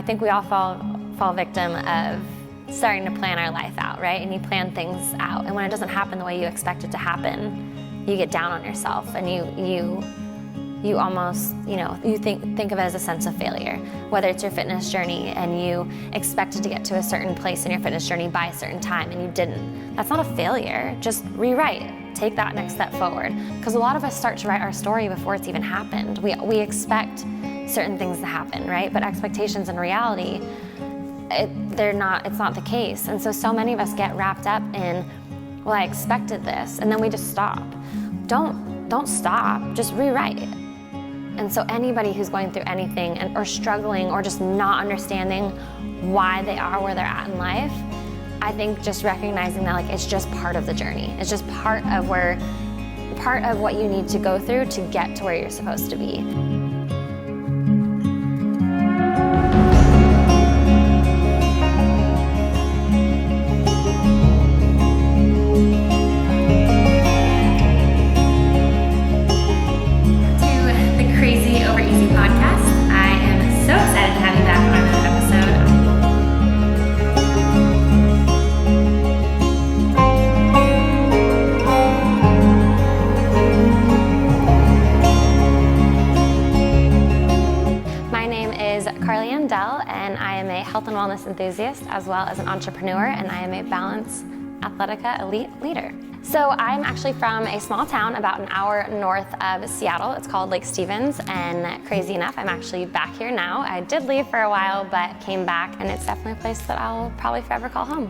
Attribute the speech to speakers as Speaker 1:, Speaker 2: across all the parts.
Speaker 1: think we all fall victim of starting to plan our life out, right? And you plan things out, and when it doesn't happen the way you expect it to happen, you get down on yourself, and you almost, you think of it as a sense of failure. Whether it's your fitness journey and you expected to get to a certain place in your fitness journey by a certain time and you didn't. That's not a failure. Just rewrite. Take that next step forward. Because a lot of us start to write our story before it's even happened. We expect certain things to happen, right? But expectations and reality, it's not the case. And so many of us get wrapped up in, well, I expected this, and then we just stop. Don't stop, just rewrite. And so anybody who's going through anything or struggling or just not understanding why they are where they're at in life, I think just recognizing that it's just part of the journey. It's just part of what you need to go through to get to where you're supposed to be. Dell, and I am a health and wellness enthusiast as well as an entrepreneur, and I am a Balance Athletica elite leader. So I'm actually from a small town about an hour north of Seattle. It's called Lake Stevens, and crazy enough, I'm actually back here now. I did leave for a while, but came back, and it's definitely a place that I'll probably forever call home.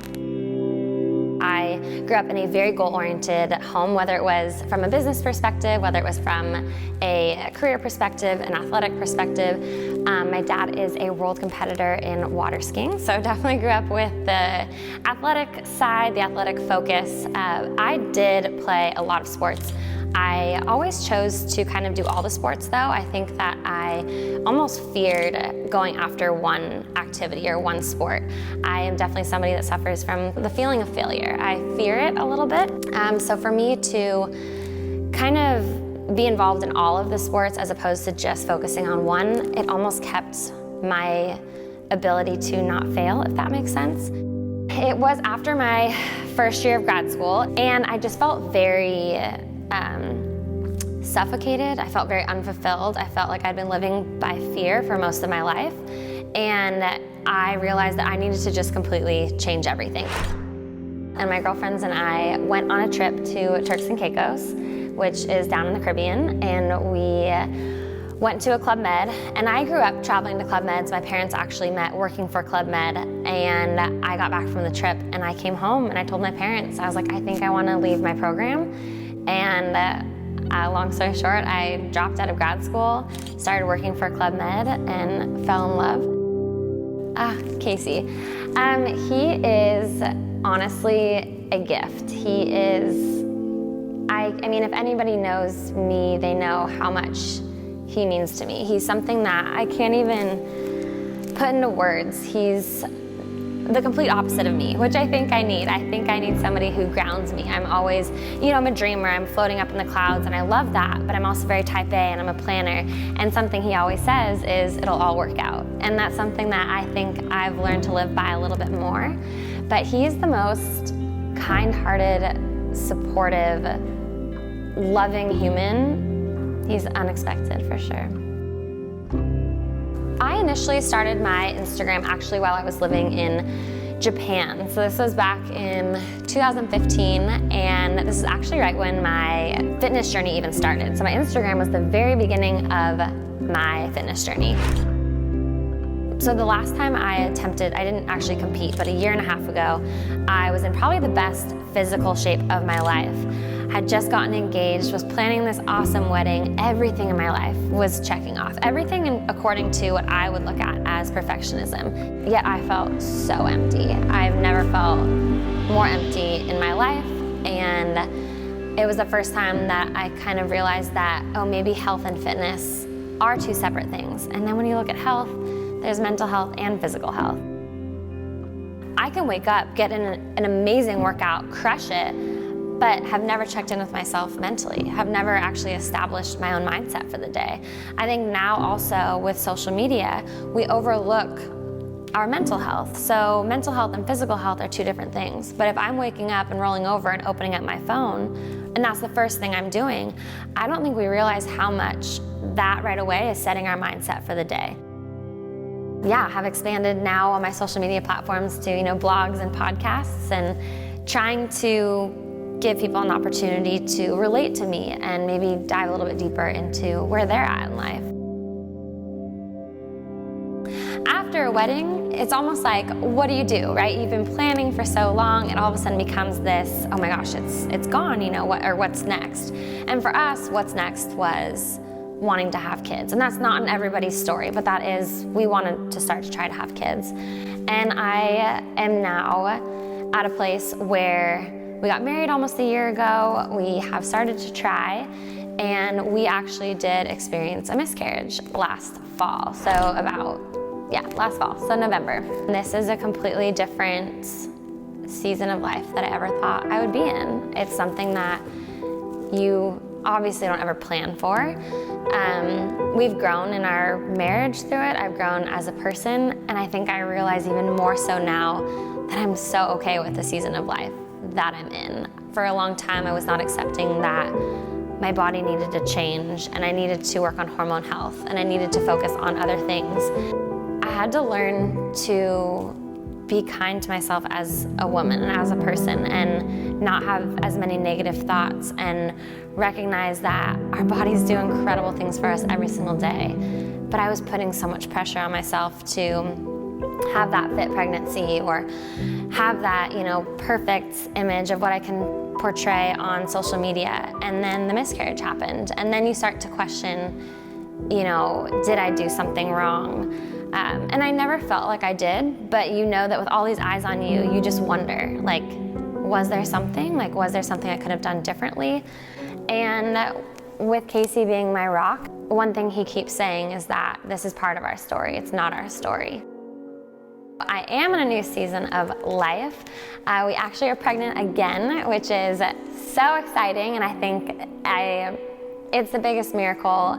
Speaker 1: I grew up in a very goal-oriented home, whether it was from a business perspective, whether it was from a career perspective, an athletic perspective. My dad is a world competitor in water skiing, so definitely grew up with the athletic side, the athletic focus. I did play a lot of sports. I always chose to kind of do all the sports though. I think that I almost feared going after one activity or one sport. I am definitely somebody that suffers from the feeling of failure. I fear it a little bit. So for me to kind of be involved in all of the sports as opposed to just focusing on one, it almost kept my ability to not fail, if that makes sense. It was after my first year of grad school, and I just felt very suffocated. I felt very unfulfilled. I felt like I'd been living by fear for most of my life, and I realized that I needed to just completely change everything. And my girlfriends and I went on a trip to Turks and Caicos, which is down in the Caribbean, and we went to a Club Med. And I grew up traveling to Club Meds. My parents actually met working for Club Med, and I got back from the trip and I came home and I told my parents, I was like, I think I want to leave my program. And long story short, I dropped out of grad school, started working for Club Med, and fell in love. Casey. He is honestly a gift. He is, I mean, if anybody knows me, they know how much he means to me. He's something that I can't even put into words. He's the complete opposite of me, which I think I need. I think I need somebody who grounds me. I'm always, I'm a dreamer, I'm floating up in the clouds, and I love that, but I'm also very type A, and I'm a planner. And something he always says is, it'll all work out. And that's something that I think I've learned to live by a little bit more. But he's the most kind-hearted, supportive, loving human. He's unexpected for sure. I initially started my Instagram actually while I was living in Japan. So this was back in 2015, and this is actually right when my fitness journey even started. So my Instagram was the very beginning of my fitness journey. So the last time I attempted, I didn't actually compete, but a year and a half ago, I was in probably the best physical shape of my life. Had just gotten engaged, was planning this awesome wedding. Everything in my life was checking off. Everything according to what I would look at as perfectionism. Yet I felt so empty. I've never felt more empty in my life. And it was the first time that I kind of realized that, maybe health and fitness are two separate things. And then when you look at health, there's mental health and physical health. I can wake up, get in an amazing workout, crush it, but have never checked in with myself mentally, have never actually established my own mindset for the day. I think now also with social media, we overlook our mental health. So mental health and physical health are two different things. But if I'm waking up and rolling over and opening up my phone, and that's the first thing I'm doing, I don't think we realize how much that right away is setting our mindset for the day. Yeah, have expanded now on my social media platforms to, blogs and podcasts, and trying to give people an opportunity to relate to me and maybe dive a little bit deeper into where they're at in life. After a wedding, it's almost like, what do you do, right? You've been planning for so long, and all of a sudden becomes this, oh my gosh, it's gone, what's next? And for us, what's next was wanting to have kids. And that's not in everybody's story, but that is, we wanted to start to try to have kids. And I am now at a place where we got married almost a year ago. We have started to try, and we actually did experience a miscarriage last fall. Last fall, so November. And this is a completely different season of life that I ever thought I would be in. It's something that you obviously don't ever plan for. We've grown in our marriage through it. I've grown as a person, and I think I realize even more so now that I'm so okay with the season of life that I'm in. For a long time, I was not accepting that my body needed to change, and I needed to work on hormone health, and I needed to focus on other things. I had to learn to be kind to myself as a woman and as a person, and not have as many negative thoughts, and recognize that our bodies do incredible things for us every single day. But I was putting so much pressure on myself to have that fit pregnancy, or have that, perfect image of what I can portray on social media. And then the miscarriage happened. And then you start to question, did I do something wrong? And I never felt like I did, but that with all these eyes on you, you just wonder, was there something? Was there something I could have done differently? And with Casey being my rock, one thing he keeps saying is that this is part of our story, it's not our story. I am in a new season of life. We actually are pregnant again, which is so exciting, and I think it's the biggest miracle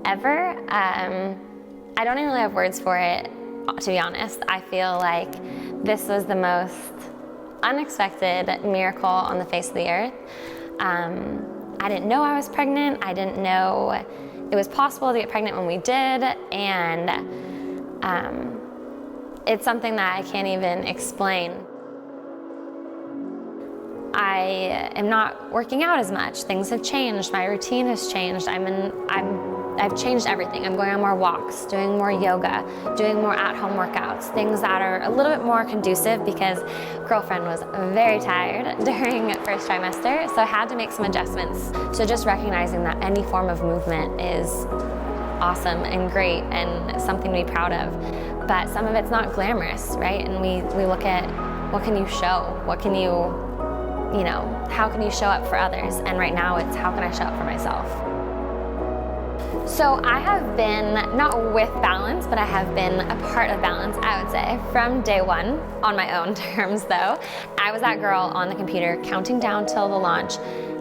Speaker 1: ever. I don't even really have words for it, to be honest. I feel like this was the most unexpected miracle on the face of the earth. I didn't know I was pregnant. I didn't know it was possible to get pregnant when we did, and it's something that I can't even explain. I am not working out as much. Things have changed. My routine has changed. I've changed everything. I'm going on more walks, doing more yoga, doing more at-home workouts, things that are a little bit more conducive, because girlfriend was very tired during first trimester, so I had to make some adjustments. So just recognizing that any form of movement is awesome and great and something to be proud of. But some of it's not glamorous, right? And we look at, what can you show? What can you, how can you show up for others? And right now it's, how can I show up for myself? So I have been, not with Balance, but I have been a part of Balance, I would say, from day one, on my own terms though. I was that girl on the computer counting down till the launch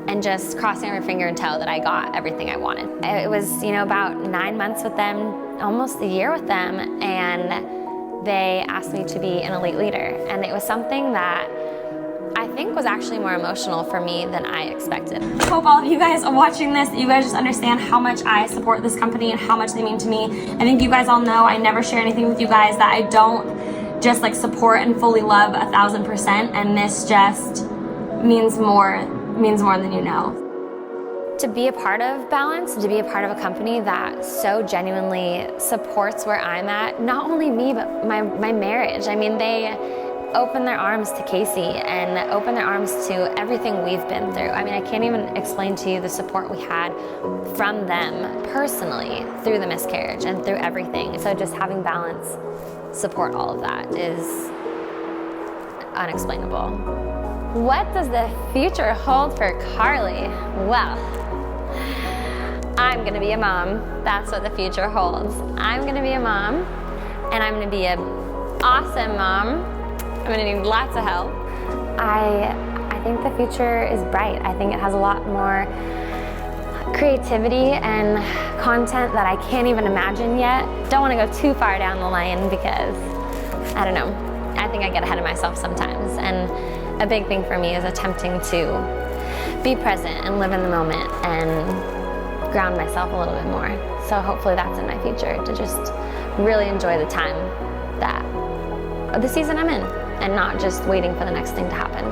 Speaker 1: and just crossing every finger and toe that I got everything I wanted. It was, about 9 months with them, almost a year with them, and they asked me to be an elite leader. And it was something that I think was actually more emotional for me than I expected.
Speaker 2: I hope all of you guys are watching this, you guys just understand how much I support this company and how much they mean to me. I think you guys all know I never share anything with you guys that I don't just support and fully love 1000%, and this just means more than you know.
Speaker 1: To be a part of Balance, to be a part of a company that so genuinely supports where I'm at, not only me, but my marriage. I mean, they open their arms to Casey and open their arms to everything we've been through. I mean, I can't even explain to you the support we had from them personally through the miscarriage and through everything. So just having Balance support all of that is unexplainable. What does the future hold for Carly? Well, I'm gonna be a mom. That's what the future holds. I'm gonna be a mom, and I'm gonna be an awesome mom. I'm gonna need lots of help. I think the future is bright. I think it has a lot more creativity and content that I can't even imagine yet. Don't wanna go too far down the line because I don't know. I think I get ahead of myself sometimes, and a big thing for me is attempting to be present and live in the moment and ground myself a little bit more. So hopefully that's in my future, to just really enjoy the time, that the season I'm in, and not just waiting for the next thing to happen.